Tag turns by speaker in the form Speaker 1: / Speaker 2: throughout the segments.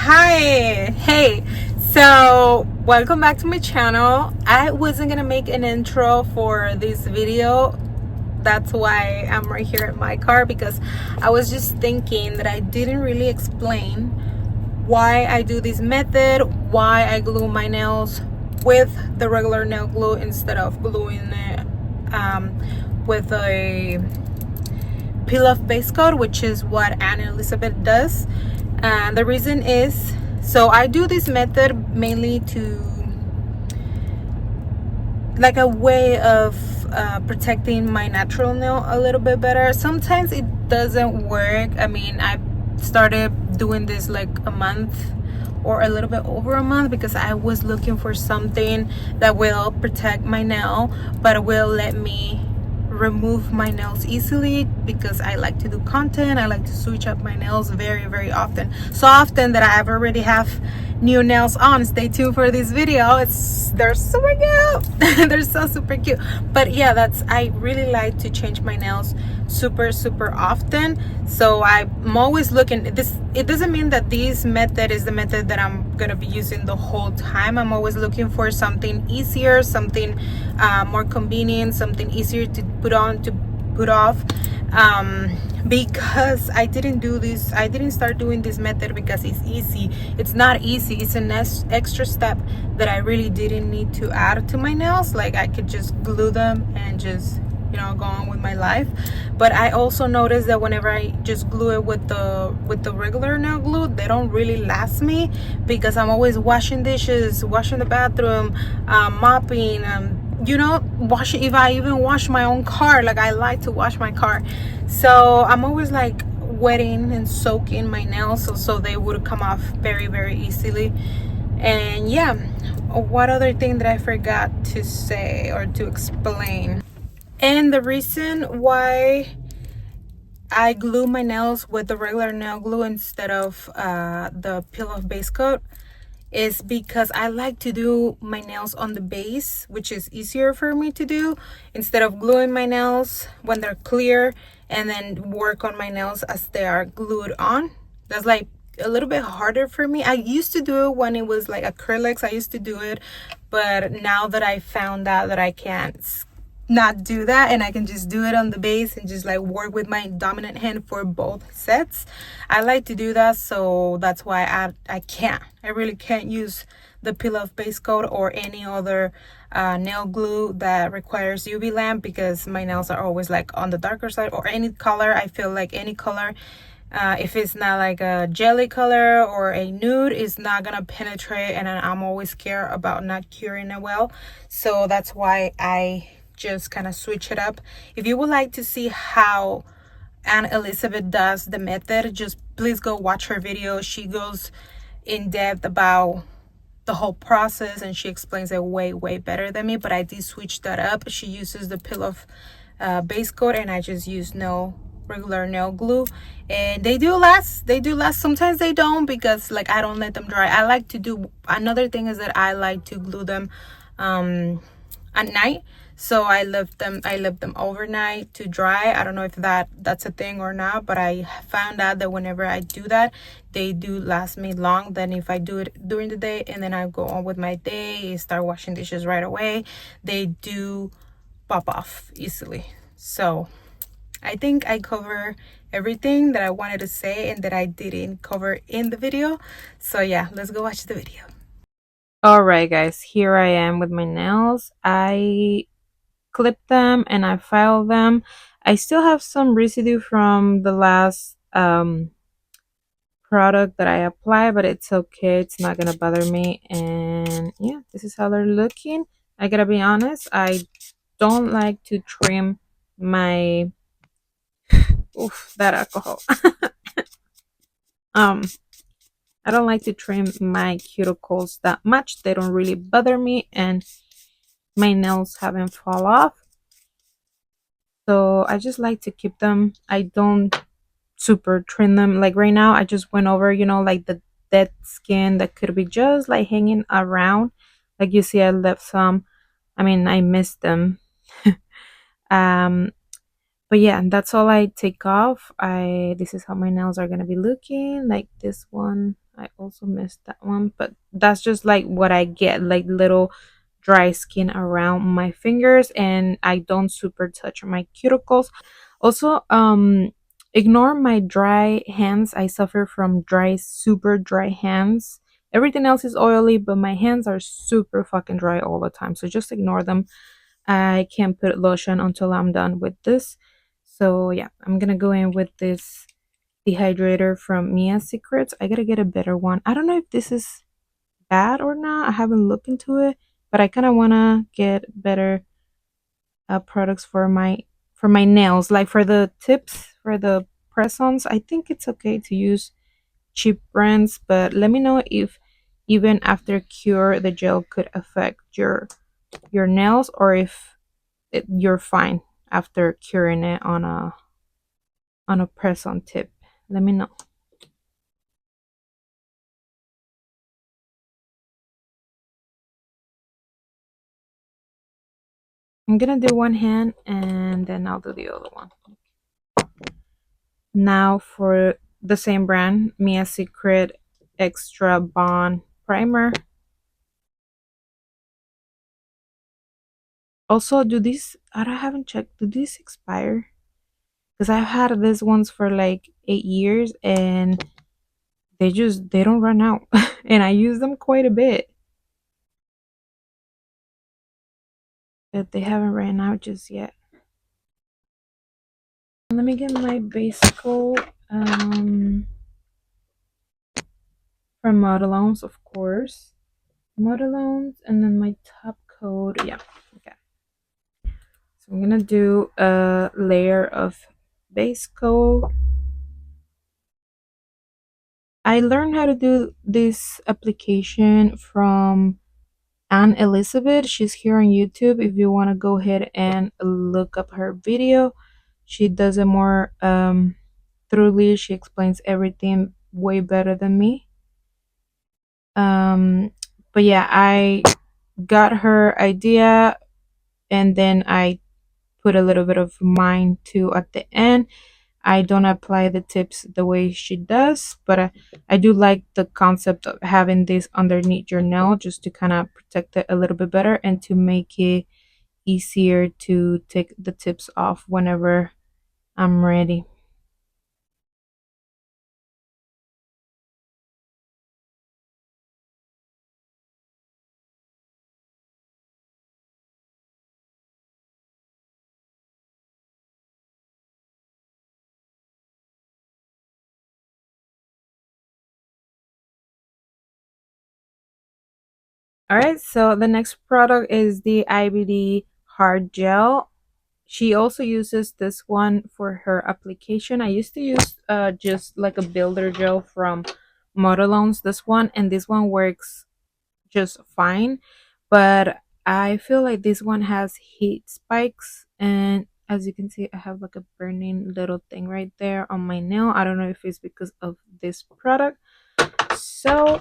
Speaker 1: Hi, hey, so welcome back to my channel. I wasn't gonna make an intro for this video. That's why I'm right here in my car, because I was just thinking that I didn't really explain why I do this method, why I glue my nails with the regular nail glue instead of gluing it with a peel-off base coat, which is what Anne Elizabeth does. And the reason is, so I do this method mainly to like a way of protecting my natural nail a little bit better. Sometimes it doesn't work. I mean, I started doing this like a month or a little bit over a month because I was looking for something that will protect my nail but will let me remove my nails easily, because I like to do content. I like to switch up my nails very often, so often that I've already have new nails on. Stay tuned for this video. They're super cute. They're so super cute. But yeah, I really like to change my nails super often, so I'm always looking this. It doesn't mean that this method is the method that I'm gonna be using the whole time. I'm always looking for something easier, something more convenient, something easier to put on, to put off, because I didn't start doing this method because it's easy. It's not easy. It's an extra step that I really didn't need to add to my nails. Like, I could just glue them and just, you know, go on with my life. But I also noticed that whenever I just glue it with the regular nail glue, they don't really last me, because I'm always washing dishes, washing the bathroom, mopping, you know, washing. If I even wash my own car, like, I like to wash my car, so I'm always like wetting and soaking my nails, so they would come off very easily. And yeah, what other thing that I forgot to say or to explain? And the reason why I glue my nails with the regular nail glue instead of the peel-off base coat is because I like to do my nails on the base, which is easier for me to do, instead of gluing my nails when they're clear and then work on my nails as they are glued on. That's like a little bit harder for me. I used to do it when it was like acrylics. I used to do it, but now that I found out that I can't not do that and I can just do it on the base and just like work with my dominant hand for both sets, I like to do that. So that's why I really can't use the peel-off base coat or any other nail glue that requires UV lamp, because my nails are always like on the darker side, or any color. I feel like any color, if it's not like a jelly color or a nude, is not gonna penetrate, and I'm always scared about not curing it well. So that's why I just kind of switch it up. If you would like to see how Anne Elizabeth does the method, just please go watch her video. She goes in depth about the whole process and she explains it way better than me. But I did switch that up. She uses the peel-off base coat and I just use regular nail glue, and they do last. Sometimes they don't, because like I don't let them dry. I like to do, another thing is that I like to glue them at night, so I left them overnight to dry. I don't know if that's a thing or not, but I found out that whenever I do that, they do last me long than if I do it during the day and then I go on with my day, start washing dishes right away. They do pop off easily. So I think I cover everything that I wanted to say and that I didn't cover in the video. So yeah, let's go watch the video. All right, guys, here I am with my nails. I clipped them and I filed them. I still have some residue from the last product that I applied, but it's okay. It's not gonna bother me. And yeah, this is how they're looking. I gotta be honest, I don't like to trim my that alcohol. um I don't like to trim my cuticles that much. They don't really bother me and my nails haven't fall off. So I just like to keep them. I don't super trim them. Like right now, I just went over, you know, like the dead skin that could be just like hanging around. Like you see, I left some. I mean, I missed them. um, but yeah, that's all I take off. This is how my nails are gonna be looking. Like this one, I also missed that one, but that's just like what I get, like little dry skin around my fingers, and I don't super touch my cuticles. Also, ignore my dry hands. I suffer from super dry hands. Everything else is oily, but my hands are super fucking dry all the time. So just ignore them. I can't put lotion until I'm done with this. So yeah, I'm gonna go in with this dehydrator from Mia Secrets. I gotta get a better one. I don't know if this is bad or not. I haven't looked into it, but I kind of wanna get better products for my nails, like for the tips for the press-ons. I think it's okay to use cheap brands, but let me know if even after cure the gel could affect your nails, or if you're fine after curing it on a press-on tip. Let me know. I'm gonna do one hand and then I'll do the other one. Now for the same brand, Mia Secret Extra Bond Primer. Also, do these, I haven't checked, do these expire? Because I've had these ones for like 8 years and they don't run out. And I use them quite a bit. But they haven't ran out just yet. Let me get my base coat from Modelones, of course. Modelones, and then my top coat. Yeah, okay. So I'm gonna do a layer of base coat. I learned how to do this application from Anne Elizabeth. She's here on YouTube. If you want to go ahead and look up her video, she does it more thoroughly. She explains everything way better than me. Um, but yeah, I got her idea and then I put a little bit of mine too at the end. I don't apply the tips the way she does, but I do like the concept of having this underneath your nail just to kind of protect it a little bit better and to make it easier to take the tips off whenever I'm ready. All right, so the next product is the IBD hard gel. She also uses this one for her application. I used to use just like a builder gel from Modelones, this one, and this one works just fine. But I feel like this one has heat spikes, and as you can see, I have like a burning little thing right there on my nail. I don't know if it's because of this product. So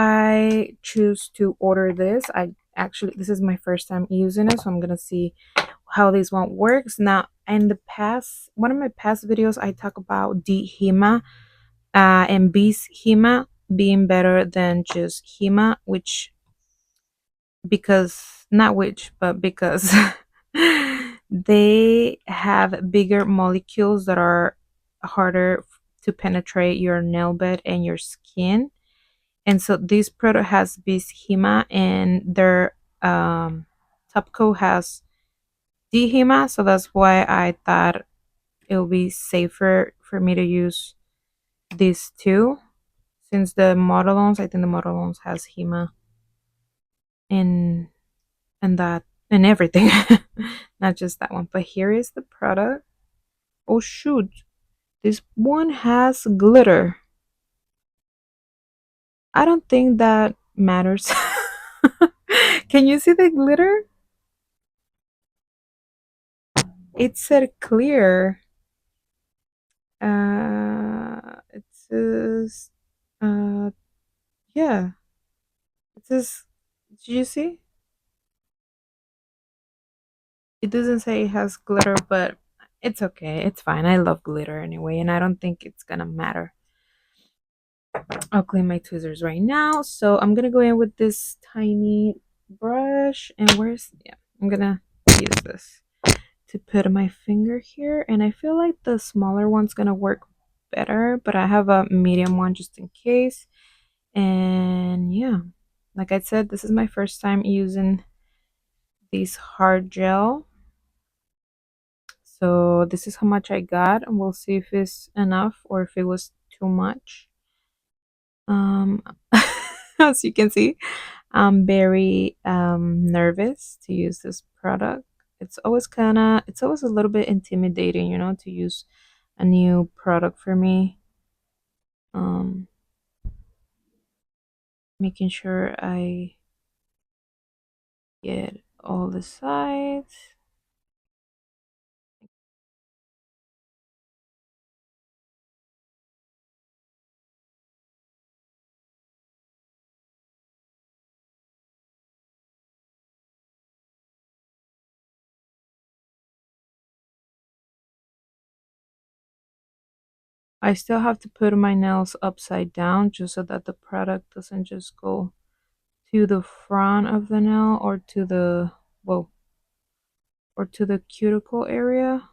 Speaker 1: I choose to order this. I actually, this is my first time using it, so I'm gonna see how this one works. Now, in the past, one of my past videos, I talk about D-Hema and Beast Hema being better than just Hema, which, because, not which, but because they have bigger molecules that are harder to penetrate your nail bed and your skin. And so this product has Bishima and their top coat has Dihima. So that's why I thought it would be safer for me to use these two. Since the Modelones, I think the Modelones has Hima in and that and everything. Not just that one. But here is the product. Oh shoot. This one has glitter. I don't think that matters. Can you see the glitter? It said clear. It says, uh, yeah. It says, did you see? It doesn't say it has glitter, but it's okay. It's fine. I love glitter anyway, and I don't think it's gonna matter. I'll clean my tweezers right now. So I'm gonna go in with this tiny brush, and I'm gonna use this to put my finger here, and I feel like the smaller one's gonna work better, but I have a medium one just in case. And yeah, like I said, this is my first time using these hard gel. So this is how much I got, and we'll see if it's enough or if it was too much. Um, as you can see, I'm very nervous to use this product. It's always a little bit intimidating, to use a new product for me. Um, Making sure I get all the sides. I still have to put my nails upside down just so that the product doesn't just go to the front of the nail or to the well or to the cuticle area.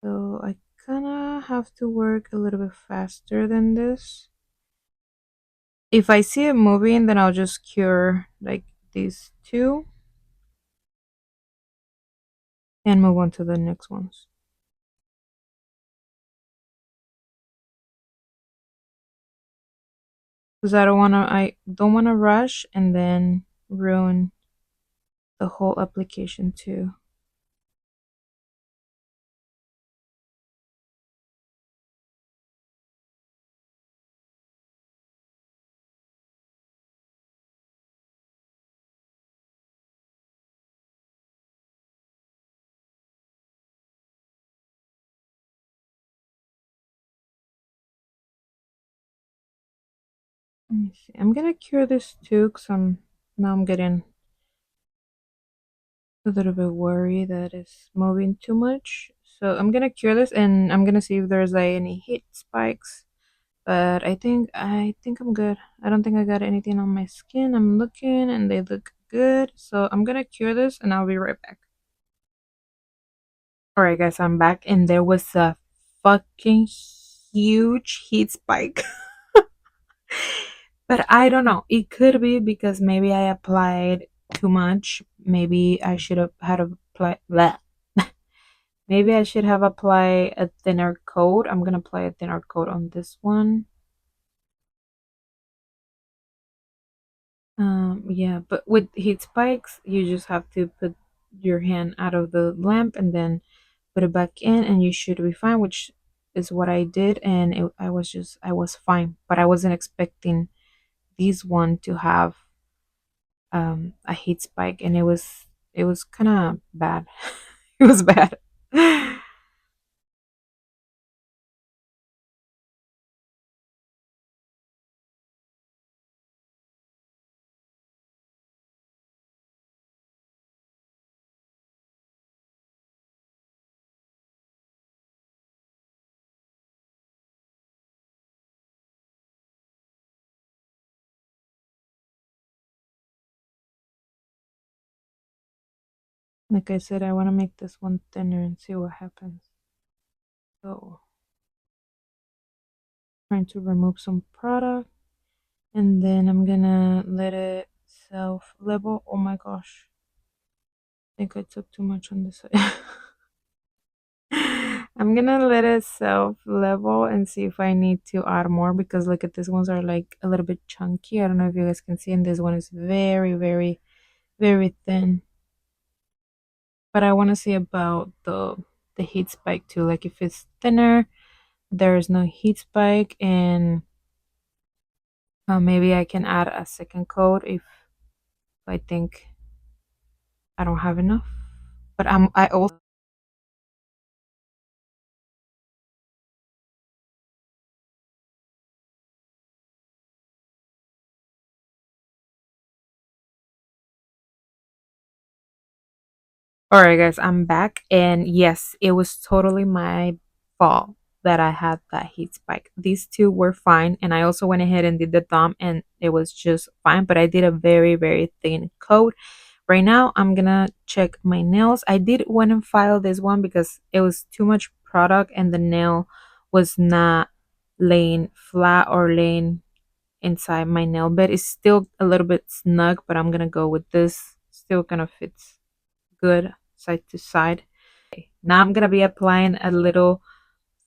Speaker 1: So I kind of have to work a little bit faster than this. If I see it moving, then I'll just cure like these two and move on to the next ones. Because I don't wanna rush and then ruin the whole application too. Let me see. I'm gonna cure this too because I'm getting a little bit worried that it's moving too much. So I'm gonna cure this and I'm gonna see if there's like any heat spikes. But I think I'm good. I don't think I got anything on my skin. I'm looking and they look good. So I'm gonna cure this and I'll be right back. Alright guys, I'm back and there was a fucking huge heat spike. But I don't know. It could be because maybe I applied too much. Maybe I should have had applied that. Maybe I should have applied a thinner coat. I'm gonna apply a thinner coat on this one. Yeah, but with heat spikes, you just have to put your hand out of the lamp and then put it back in, and you should be fine, which is what I did, and I was fine, but I wasn't expecting this one to have a heat spike, and it was kind of bad. It was bad. Like I said, I want to make this one thinner and see what happens. So, trying to remove some product. And then I'm gonna let it self level. Oh my gosh. I think I took too much on this side. I'm gonna let it self level and see if I need to add more because look at these ones are like a little bit chunky. I don't know if you guys can see, and this one is very, very, very thin. But I want to see about the heat spike too. Like if it's thinner, there's no heat spike, and maybe I can add a second coat if I think I don't have enough. But I also All right, guys, I'm back. And yes, it was totally my fault that I had that heat spike. These two were fine, and I also went ahead and did the thumb, and it was just fine. But I did a very, very thin coat. Right now, I'm gonna check my nails. I did went and file this one because it was too much product, and the nail was not laying flat or laying inside my nail bed. It's still a little bit snug, but I'm gonna go with this. Still kind of fits good side to side. Now I'm gonna be applying a little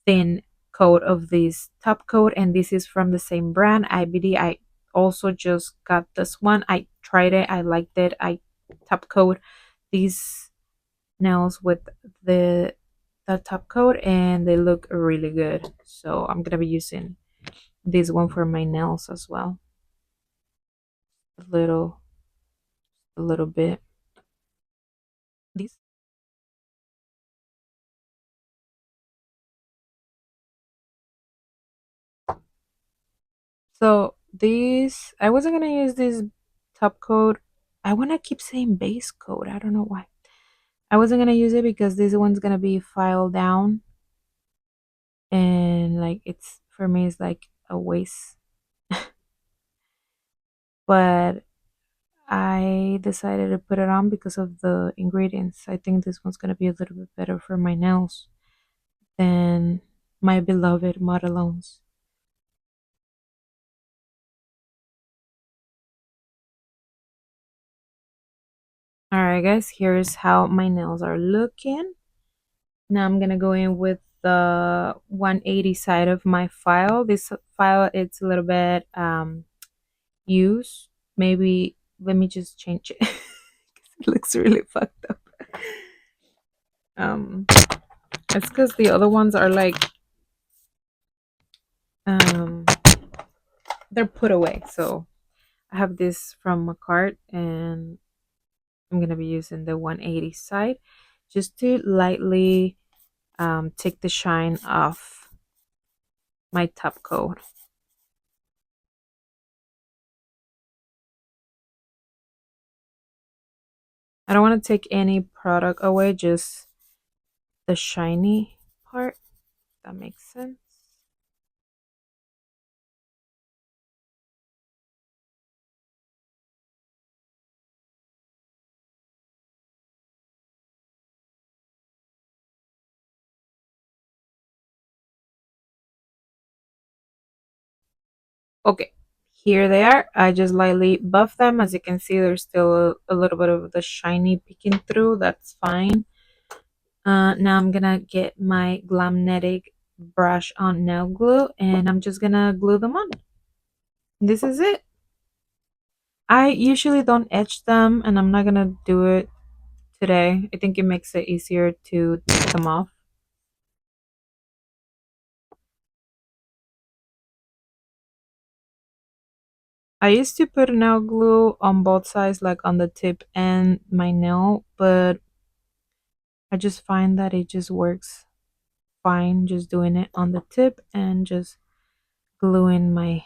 Speaker 1: thin coat of this top coat, and this is from the same brand, IBD. I also just got this one. I tried it, I liked it. I top coat these nails with the top coat, and they look really good. So I'm gonna be using this one for my nails as well. A little bit. This. So this, I wasn't gonna use this top coat. I wanna keep saying base coat. I don't know why. I wasn't gonna use it because this one's gonna be filed down, and like it's for me it's like a waste. But I decided to put it on because of the ingredients. I think this one's gonna be a little bit better for my nails than my beloved Modelones. Alright guys, here's how my nails are looking. Now I'm gonna go in with the 180 side of my file. This file it's a little bit used. Maybe let me just change it. 'Cause it looks really fucked up. Um it's because the other ones are like um they're put away. So I have this from a cart, and I'm gonna be using the 180 side just to lightly take the shine off my top coat. I don't want to take any product away, just the shiny part. That makes sense. Okay, here they are. I just lightly buff them. As you can see, there's still a little bit of the shiny peeking through. That's fine. Now I'm gonna get my Glamnetic brush on nail glue, and I'm just gonna glue them on. This is it. I usually don't etch them, and I'm not gonna do it today. I think it makes it easier to take them off. I used to put nail glue on both sides, like on the tip and my nail, but I just find that it just works fine just doing it on the tip and just gluing my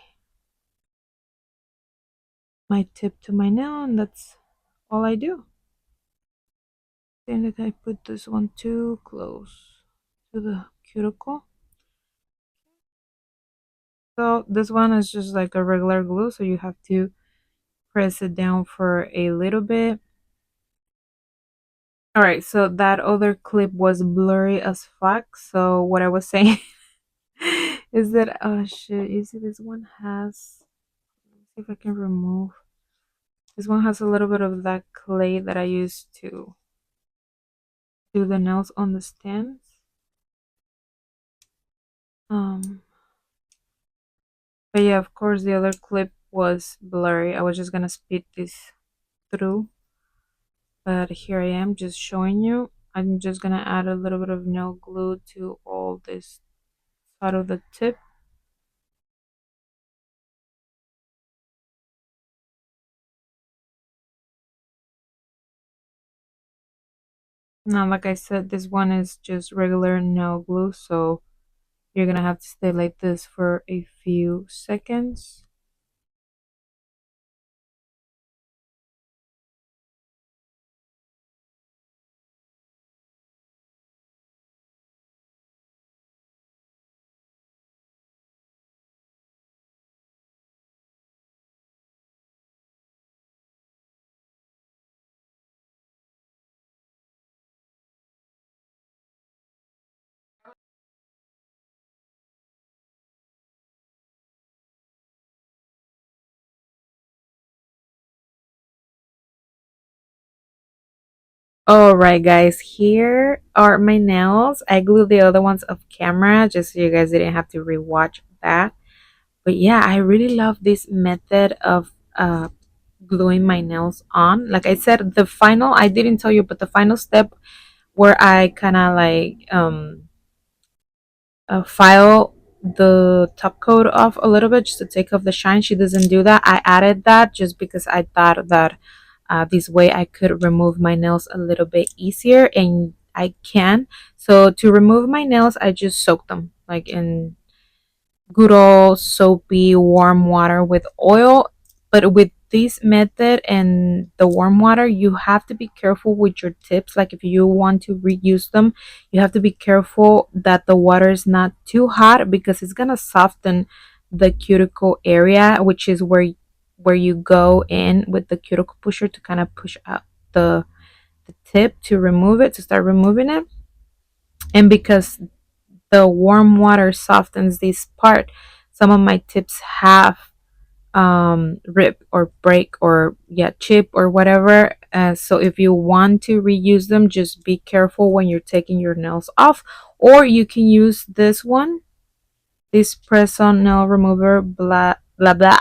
Speaker 1: tip to my nail, and that's all I do. I think that I put this one too close to the cuticle. So this one is just like a regular glue, so you have to press it down for a little bit. All right, so that other clip was blurry as fuck. So what I was saying is that oh shit, you see this one has, let me see if I can remove. This one has a little bit of that clay that I used to do the nails on the stems. Um but yeah, of course the other clip was blurry. I was just gonna speed this through. But here I am just showing you. I'm just gonna add a little bit of nail glue to all this part of the tip. Now, like I said, this one is just regular nail glue, so you're gonna have to stay like this for a few seconds. All right, guys, here are my nails. I glued the other ones off camera just so you guys didn't have to rewatch that. But yeah, I really love this method of gluing my nails on. Like I said, the final, I didn't tell you, but the final step where I kind of like file the top coat off a little bit just to take off the shine. She doesn't do that. I added that just because I thought that this way I could remove my nails a little bit easier, and I can. So to remove my nails, I just soak them like in good old soapy warm water with oil. But with this method and the warm water, you have to be careful with your tips. Like if you want to reuse them, you have to be careful that the water is not too hot because it's gonna soften the cuticle area, which is where you go in with the cuticle pusher to kind of push out the tip to remove it, to start removing it. And because the warm water softens this part, some of my tips have rip or break or yeah chip or whatever. So if you want to reuse them, just be careful when you're taking your nails off. Or you can use this one, this press on nail remover, blah blah blah,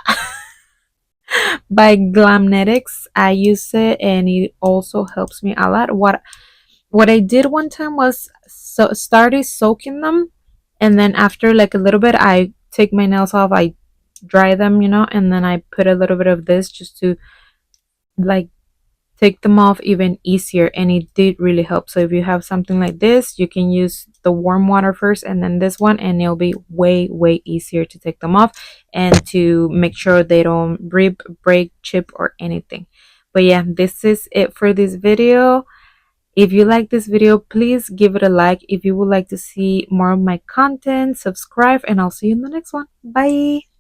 Speaker 1: by Glamnetics. I use it and it also helps me a lot. What I did one time was started soaking them, and then after like a little bit, I take my nails off, I dry them, and then I put a little bit of this just to like take them off even easier, and it did really help. So if you have something like this, you can use the warm water first and then this one, and it'll be way easier to take them off and to make sure they don't rip, break, chip, or anything. But yeah, this is it for this video. If you like this video, please give it a like. If you would like to see more of my content, subscribe, and I'll see you in the next one. Bye.